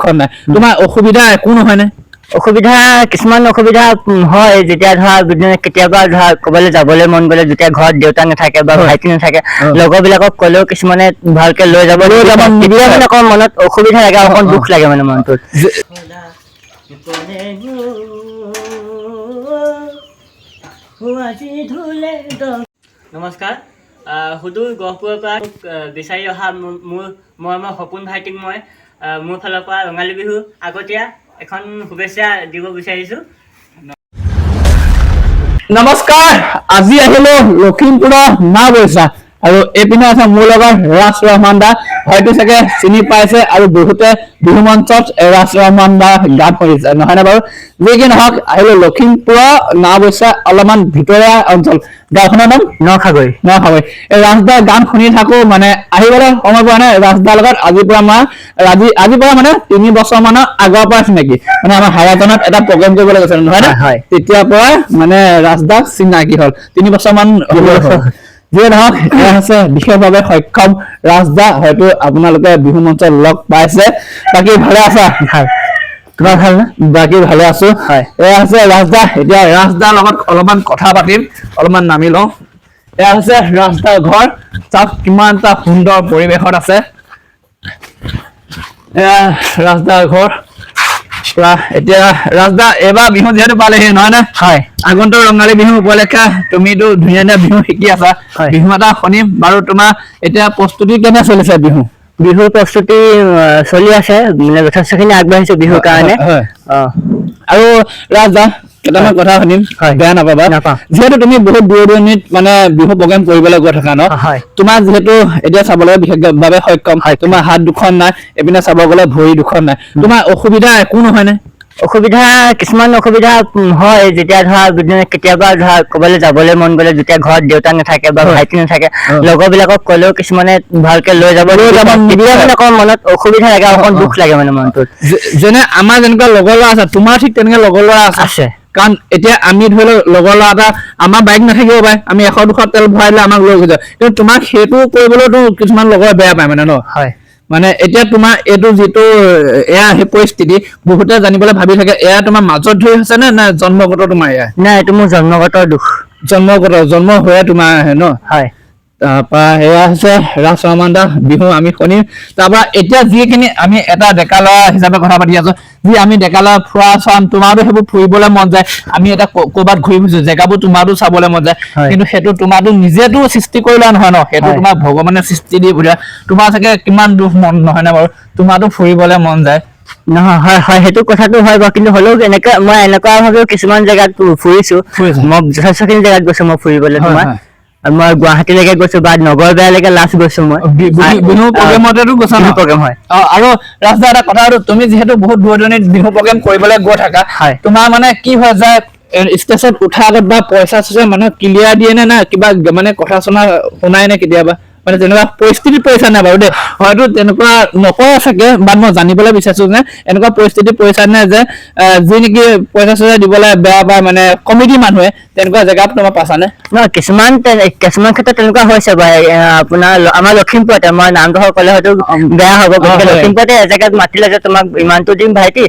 দুখন নাই তোমাৰ অসুবিধা একো নহয় নে অসুবিধা কিছুমান অসুবিধা হয় যেতিয়া ধৰা কেতিয়াবা ধৰা ক'বলৈ যাবলৈ মন গ'লে যেতিয়া ঘৰত দেউতা নাথাকে বা ভাইটি নাথাকে লগৰবিলাকক ক'লেও কিছুমানে ভালকে লৈ যাব নিদিলে মানে অকণ মনত অসুবিধা লাগে অকণ দুখ লাগে মানে মনটোত নমস্কাৰ সুদূৰ গহপুৰৰ পৰা বিচাৰি অহা মই সপোন ভাইটিক মই মোৰ ফালৰ পৰা ৰঙালী বিহু আগতীয়া এখন শুভেচ্ছা দিব বিচাৰিছোঁ নমস্কাৰ আজি আহিলো লখিমপুৰৰ নাওবৈচা আৰু এইপিনে আছে মোৰ লগত ৰাজ ৰহমান দা হয়তো চাগে চিনি পাইছে আৰু বহুতে বিহু মঞ্চত ৰাজ ৰহমান দা গান শুনিছে নহয় নে বাৰু যি কি নহওক আহিলো লখিমপুৰৰ নাওবৈচা অলপমান ভিতৰীয়া অঞ্চল গাঁওখনৰ নাম নখাগৈ এই ৰাজদাৰ গান শুনি থাকো মানে আহিবলৈ সময় পোৱা নাই ৰাজদাৰ লগত আজিৰ পৰা মানে 3 বছৰ মানৰ আগৰ পৰা চিনাকি মানে আমাৰ হায়াজনত এটা প্ৰগ্ৰেম কৰিবলৈ গৈছে নহয় নে তেতিয়াৰ পৰা মানে ৰাজদাৰ চিনাকি হ'ল 3 বছৰ মান যিয়ে নহওক এয়া হৈছে বিশেষভাৱে সক্ষম ৰাজদা হয়তো আপোনালোকে বিহু মঞ্চত লগ পাইছে বাকী ভালে আছা তোমাৰ ভাল নে বাকী ভালে আছো এয়া হৈছে ৰাজদা এতিয়া ৰাজদাৰ লগত অলপমান কথা পাতিম অলপমান নামি লওঁ এয়া হৈছে ৰাজদাৰ ঘৰ চাওক কিমান এটা সুন্দৰ পৰিৱেশত আছে এয়া ৰাজদাৰ ঘৰ এতিয়া ৰাজদা এবাৰ বিহু যিহেতু পালেহি নহয় নে আগন্তুক ৰঙালী বিহু উপলক্ষে তুমিতো ধুনীয়া বিহু শিকি আছা বিহু এটা শুনিম বাৰু তোমাৰ এতিয়া প্ৰস্তুতি কেনে চলিছে বিহুৰ প্ৰস্তুতি চলি আছে মানে যথেষ্টখিনি আগবাঢ়িছো বিহুৰ কাৰণে আৰু ৰাজদা কেইটামান কথা শুনিম বেয়া নাপাবা যিহেতু তুমি বহুত দূৰণিত মানে বিহু প্ৰগ্ৰেম কৰিবলৈ গৈ থাকা ন তোমাৰ যিহেতু এতিয়া চাবলৈ বিশেষভাৱে সক্ষম তোমাৰ হাত দুখন নাই এপিনে চাব গ'লে ভৰি দুখন নাই তোমাৰ অসুবিধা একো নহয় নে অসুবিধা কিছুমান অসুবিধা হয় যেতিয়া ধৰা কেতিয়াবা ধৰা ক'বলৈ যাবলৈ মন গ'লে যেতিয়া ঘৰত দেউতা নাথাকে বা ভাইটি নাথাকে লগৰবিলাকক ক'লেও কিছুমানে ভালকে লৈ যাব নিদিলে মানে অকণ মনত অসুবিধা লাগে অকণ দুখ লাগে মানে মনটোত যেনে আমাৰ যেনেকুৱা লগৰ ল'ৰা আছে তোমাৰ ঠিক তেনেকে লগৰ ল'ৰা আছে কাৰণ এতিয়া আমি ধৰি লওক লগৰ ল'ৰা এটা আমাৰ বাইক নাথাকিব পাৰে আমি 100-200 তেল ভৰাই দিলে আমাক লৈ যায় কিন্তু তোমাক সেইটো কৰিবলৈতো কিছুমান লগৰ বেয়া পায় মানে ন মানে এতিয়া তোমাৰ এইটো যিটো এয়া সেই পৰিস্থিতি বহুতে জানিবলৈ ভাবি থাকে এয়া তোমাৰ মাজত ধৰি হৈছে নে জন্মগত তোমাৰ এয়া নাই এইটো মোৰ জন্মগত দুখ জন্ম হৈয়ে তোমাৰ আহে ন তাৰপৰা এয়া হৈছে ৰাজ ৰহমান দা বিহু আমি শুনিম তাৰপৰা এতিয়া যিখিনি আমি এটা ডেকা ল'ৰা হিচাপে কথা পাতি আছো যি আমি ডেকা ল'ৰা ফুৰা চাম তোমাৰো সেইবোৰ ফুৰিবলৈ মন যায় আমি এটা ক'ৰবাত ঘূৰি ফুৰিছো জেগাবোৰ তোমাৰো চাবলৈ মন যায় কিন্তু সেইটো তোমাৰো নিজেতো সৃষ্টি কৰিলা নহয় ন সেইটো তোমাৰ ভগৱানে সৃষ্টি দি পঠিয়া তোমাৰ চাগে কিমান দুখ মন নহয় নে বাৰু তোমাৰো ফুৰিবলৈ মন যায় নহয় হয় সেইটো কথাটো হয় বাৰু কিন্তু হ'লেও মই এনেকুৱা ভাৱেও কিছুমান জেগাত ফুৰিছো মই যথেষ্টখিনি জেগাত গৈছো মই ফুৰিবলৈ তোমাৰ মই গুৱাহাটীলৈকে গৈছো বা নগৰবেয়ালৈকে লাষ্ট গৈছো মই বিহু প্ৰগ্ৰেমতেতো গৈছা ন প্ৰগ্ৰেম হয় আৰু ৰাজদা এটা কথা তুমি যিহেতু বহুত দূৰণিত বিহু প্ৰগ্ৰেম কৰিবলৈ গৈ থাকা তোমাৰ মানে কি হয় যায় ষ্টেজত উঠা আগত বা পইচা মানে ক্লিয়াৰ দিয়ে নে কিবা মানে কথা চনা শুনাই নে কেতিয়াবা মানে তেনেকুৱা পৰিস্থিতি পৰিছা নাই বাৰু দেই হয়তো তেনেকুৱা নকৰে চাগে বাট মই জানিবলৈ বিচাৰিছো যে এনেকুৱা পৰিস্থিতি পৰিছা নে যে যি নেকি পইচা চইচা দিবলৈ বেয়া পায় মানে কমিটি মানুহে তেনেকুৱা জেগাত তোমাৰ পাইছা নে নহয় কিছুমান ক্ষেত্ৰত তেনেকুৱা হৈছে আপোনাৰ আমাৰ লখিমপুৰতে মই নামটো ক'লে হয়তো বেয়া হ'ব গতিকে লখিমপুৰতে এজেগাত মাতিলে যে তোমাক ইমানটো দিম ভাইটি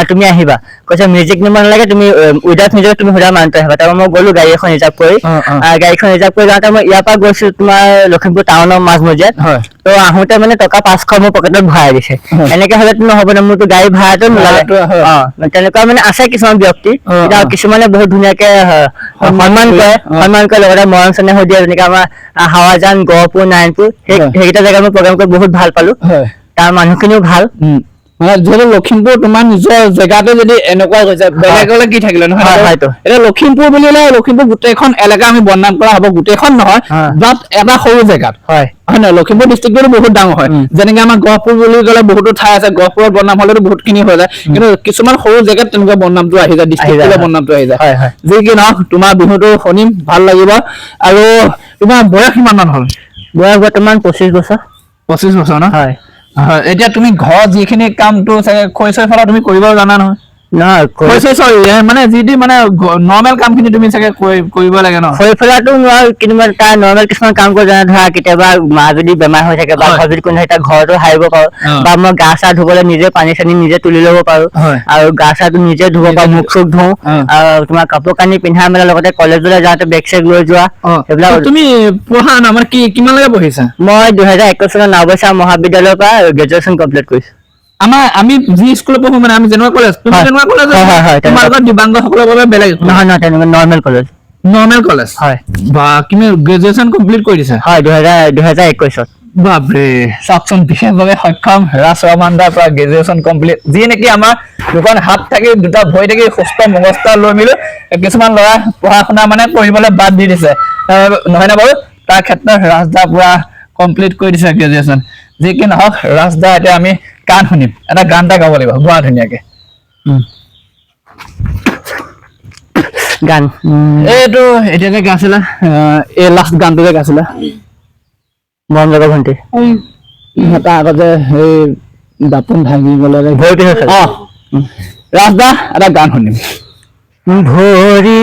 তুমি আহিবা কৈছে মিউজিক নিব নালাগে তুমি উইদাউট মিউজিক তুমি সুধা মানটো আহিবা তাৰপৰা মই গ'লো গাড়ী এখন ৰিজাৰ্ভ কৰি যাওঁতে মই ইয়াৰ পৰা গৈছো তোমাৰ লখিমপুৰ টাউনৰ মাজমজিয়াত তো আহোঁতে মানে টকা 500 মোৰ পকেটত ভৰাই দিছে এনেকে হলেতো নহ'ব ন মোৰতো গাড়ী ভাড়াটো নোলালে তেনেকুৱা মানে আছে কিছুমান ব্যক্তি কিছুমানে বহুত ধুনীয়াকে সন্মান কৰে লগতে মৰম চেনেহ দিয়ে যেনেকে আমাৰ হাৱাজান গহপুৰ নাৰায়ণপুৰ সেইকেইটা জেগাত মই প্ৰগ্ৰেম কৰি বহুত ভাল পালো তাৰ মানুহখিনিও ভাল মানে যিহেতু লখিমপুৰ তোমাৰ নিজৰ জেগাতে যদি এনেকুৱা হৈছে বেলেগলৈ কি থাকিলে নহয় এতিয়া লখিমপুৰ বুলিলে লখিমপুৰ গোটেইখন এলেকা আমি বদনাম কৰা হ'ব গোটেইখন নহয় বাট এটা সৰু জেগাত হয় নহয় লখিমপুৰ ডিষ্ট্ৰিক্টটো বহুত ডাঙৰ হয় যেনেকে আমাৰ গহপুৰ বুলি ক'লে বহুতো ঠাই আছে গহপুৰত বদনাম হ'লেতো বহুতখিনি হৈ যায় কিন্তু কিছুমান সৰু জেগাত তেনেকুৱা বদনামটো আহি যায় ডিষ্ট্ৰিক্টলৈ বদনামটো আহি যায় যি কি নহওক তোমাৰ বিহুটো শুনিম ভাল লাগিব আৰু তোমাৰ বয়স কিমান মান হ'ল বয়স বৰ্তমান 25 বছৰ ন এতিয়া তুমি ঘৰত যিখিনি কামটো চাগে খৰিচৰ ফালে তুমি কৰিব জানা নহয় নহয় হৈছে চৰি মানে যি মানে নৰ্মেল কামখিনি তুমি চাগে কৰিব লাগে ন হৈ ফেলাটো নোৱাৰো কিন্তু মই তাৰ নৰ্মেল কিছুমান কাম কৰোঁ যেনে ধৰা কেতিয়াবা মা যদি বেমাৰ হৈ থাকে বা ঘৰ যদি কোনো থাকে ঘৰতো সাৰিব পাৰো বা মই গা চা ধুবলৈ নিজে পানী চানী নিজে তুলি ল'ব পাৰো আৰু গা চাটো নিজে ধুব পাৰো মুখ চুখ ধুওঁ আৰু তোমাৰ কাপোৰ কানি পিন্ধা মেলাৰ লগতে কলেজলৈ যাওঁতে বেগ চেগ লৈ যোৱা সেইবিলাক তুমি পঢ়া না মানে কিমানলৈকে পঢ়িছা মই 2021 চনত নাওবৈচা মহাবিদ্যালয়ৰ পৰা গ্ৰেজুৱেশ্যন কমপ্লিট কৰিছো আমি যি স্কুলত পঢ়ো মানে আমি যেনেকুৱা কলেজ তুমি যেনেকুৱা কলেজ তোমালোকৰ দিব্যাংগ সকলৰ বাবে বেলেগ নহয় তেনেকুৱা নৰ্মেল কলেজ হয় বা তুমি গ্ৰেজুৱেশ্যন কমপ্লিট কৰি দিছা হয় 2021 বাপৰে চাওকচোন বিশেষভাৱে সক্ষম ৰাজ ৰমানদাৰ পৰা গ্ৰেজুৱেশ্যন কমপ্লিট যি নেকি আমাৰ দুখন হাত থাকি দুটা ভৰি থাকি সুস্থ মগজটা লৈ মিলো কিছুমান ল'ৰা পঢ়া শুনা মানে পঢ়িবলৈ বাদ দি দিছে নহয় নে বাৰু তাৰ ক্ষেত্ৰত ৰাজদা পুৰা কমপ্লিট কৰি দিছে গ্ৰেজুৱেশ্যন যি কি নহওক ৰাজদা এতিয়া আমি গান শুনিম এটা গান এটা গাব লাগিব গোৱা ধুনীয়াকে গান এইটো এতিয়া যে গাইছিলা এই লাষ্ট গানটো যে গাইছিলা মৰম লগা ভণ্টি তাৰ আগতে সেই দাপোন ভাঙি গলে ভৰি ৰাজদা এটা গান শুনিম ভৰি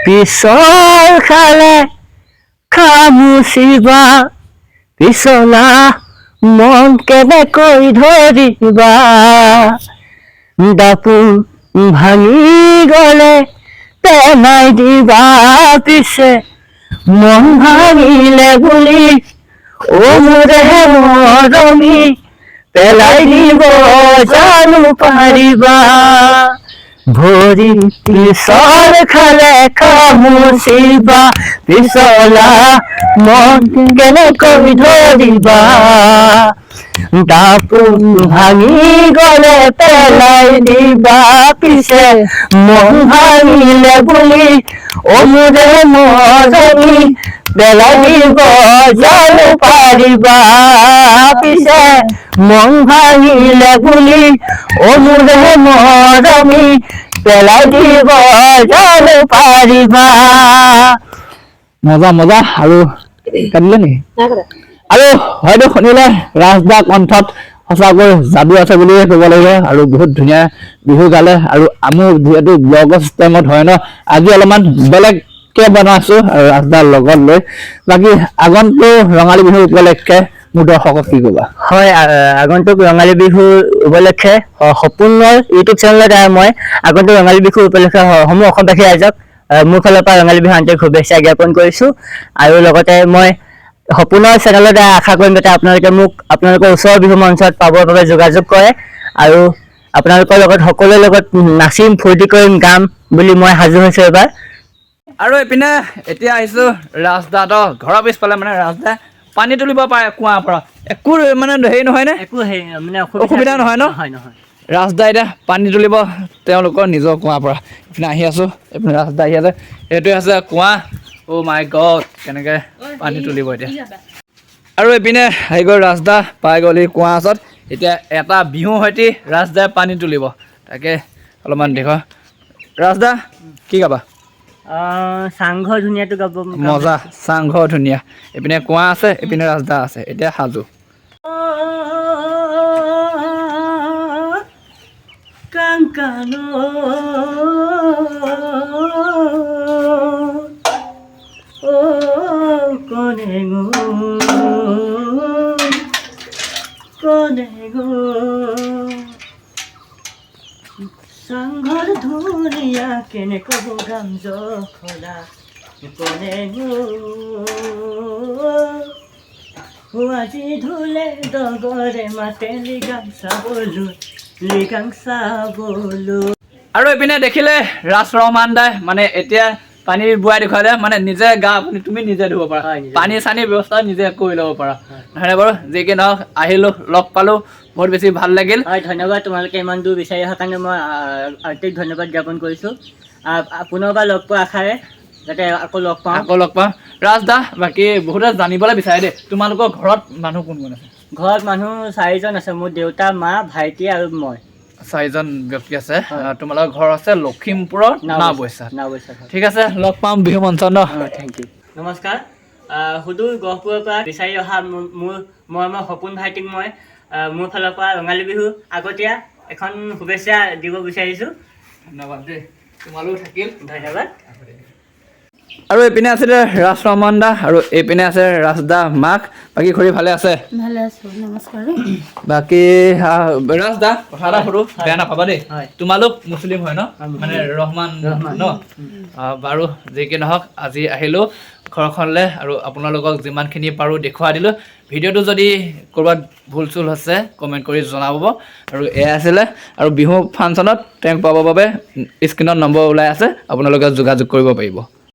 পিছল খালে খামুচিবা পিছলা মন কেনেকৈ ধৰিবা দাপোন ভাঙি গলে পেলাই দিবা পিছে মন ভাঙিলে বুলি ও মোৰে মৰমী পেলাই দিব জানো পাৰিবা ভৰি পিছল খালে খামুচিবা পিছলা মন কেনেকৈ ধৰিবা দাপোন ভাঙি গলে পেলাই দিবা পিছে মন ভাঙিলে বুলি ও মোৰে মৰমী পেলাই দিব জানো পাৰিবা পিছে মন ভাঙিলে বুলি ও মোৰে মৰমী পেলাই দিব জানো পাৰিবা মজা মজা আৰু কাটিলে নেকি আৰু হয়তো শুনিলে ৰাজদা কণ্ঠত সঁচাকৈ যাদু আছে বুলিয়ে ক'ব লাগিব আৰু বহুত ধুনীয়া বিহু গালে আৰু মোৰ যিহেতু ব্লগৰ চিষ্টেমত হয় ন আজি অলপমান বেলেগকে বনাইছো আৰু ৰাজদাৰ লগত লৈ বাকী আগন্তুক ৰঙালী বিহু উপলক্ষে মোৰ দৰ্শকক কি ক'বা হয় আগন্তুক ৰঙালী বিহু উপলক্ষে সপোনৰ ইউটিউব চেনেলত মই আগন্তুক ৰঙালী বিহু উপলক্ষে সমূহ অসমবাসী ৰাইজক মোৰ ফালৰ পৰা ৰঙালী বিহু আন্তৰিক শুভেচ্ছা জ্ঞাপন কৰিছো আৰু লগতে মই সপোনৰ চেনেলত আশা কৰিম যাতে আপোনালোকে মোক আপোনালোকৰ ওচৰৰ বিহু মঞ্চত পাবৰ বাবে যোগাযোগ কৰে আৰু আপোনালোকৰ লগত সকলোৰে লগত নাচিম ফূৰ্তি কৰিম গাম বুলি মই সাজু হৈছো এবাৰ আৰু এইপিনে এতিয়া আহিছো ৰাজদাহঁতৰ ঘৰৰ পিছফালে মানে ৰাজদাই পানী তুলিব পাৰে কুঁৱাৰ পৰা একো মানে হেৰি নহয় নে একো মানে অসুবিধা নহয় ন নহয় ৰাজদা এতিয়া পানী তুলিব তেওঁলোকৰ নিজৰ কুঁৱাৰ পৰা এইপিনে আহি আছো এইপিনে ৰাজদা আহি আছে এইটোৱে আছে কুঁৱা অ' মাই গড কেনেকে পানী তুলিব এতিয়া আৰু এইপিনে আহি গ'ল ৰাজদা পাই গ'ল কুঁৱাৰ ওচৰত এতিয়া এটা বিহু সৈতে ৰাজদাই পানী তুলিব তাকে অলপমান দেখুৱা ৰাজদা কি গাবা চাংঘৰ ধুনীয়াটো গাব মজা চাংঘৰ ধুনীয়া এইপিনে কুঁৱা আছে এইপিনে ৰাজদা আছে এতিয়া সাজু কাংকানো ও কোনে গো চাংঘৰ ধুনীয়া কেনে কব গাম জখলা কোনে গো আজি ধুলে ডগৰে মাতে লিগাং চাবলৈ আৰু এইপিনে দেখিলে ৰাজ ৰহমান দাই মানে এতিয়া পানী বোৱাই দেখুৱালে মানে নিজে গা তুমি নিজে ধুব পাৰা পানী চানী ব্যৱস্থা নিজে কৰি ল'ব পাৰা নহয় বাৰু যি কি নহওক আহিলো লগ পালো বহুত বেছি ভাল লাগিল হয় ধন্যবাদ তোমালোকে ইমান দূৰ বিচাৰি অহাৰ কাৰণে মই আৰ্থিক ধন্যবাদ জ্ঞাপন কৰিছোঁ পুনৰবাৰ লগ পোৱা আশাৰে যাতে আকৌ লগ পাওঁ ৰাজদা বাকী বহুতে জানিবলৈ বিচাৰে দেই তোমালোকৰ ঘৰত মানুহ কোন কোন আছে ঘৰত মানুহ 4জন আছে মোৰ দেউতা মা ভাইটি আৰু মই 4জন ব্যক্তি আছে তোমালোকৰ ঘৰ আছে লখিমপুৰৰ নাওবৈচা ঠিক আছে লগ পাম বিহু মঞ্চত ন থেংক ইউ নমস্কাৰ সুদূৰ গহপুৰৰ পৰা বিচাৰি অহা মোৰ মৰমৰ সপোন ভাইটিক মই মোৰ ফালৰ পৰা ৰঙালী বিহু আগতীয়া এখন শুভেচ্ছা দিব বিচাৰিছোঁ ধন্যবাদ দেই তোমালোক থাকিল ধন্যবাদ আৰু এইপিনে আছিলে ৰাজ ৰহমান দা আৰু এইপিনে আছে ৰাজদা মাক বাকী খুৰী ভালে আছে ভালে আছো নমস্কাৰ বাকী ৰাজ দা কথা এটা সুধো বেয়া নাপাবা দেই তোমালোক মুছলিম হয় ন মানে ৰহমান ন বাৰু যি কি নহওক আজি আহিলোঁ ঘৰখনলৈ আৰু আপোনালোকক যিমানখিনি পাৰোঁ দেখুৱাই দিলোঁ ভিডিঅ'টো যদি ক'ৰবাত ভুল চুল হৈছে কমেণ্ট কৰি জনাব আৰু এয়া আছিলে আৰু বিহু ফাংচনত তেওঁক পাবৰ বাবে স্ক্ৰীণত নম্বৰ ওলাই আছে আপোনালোকে যোগাযোগ কৰিব পাৰিব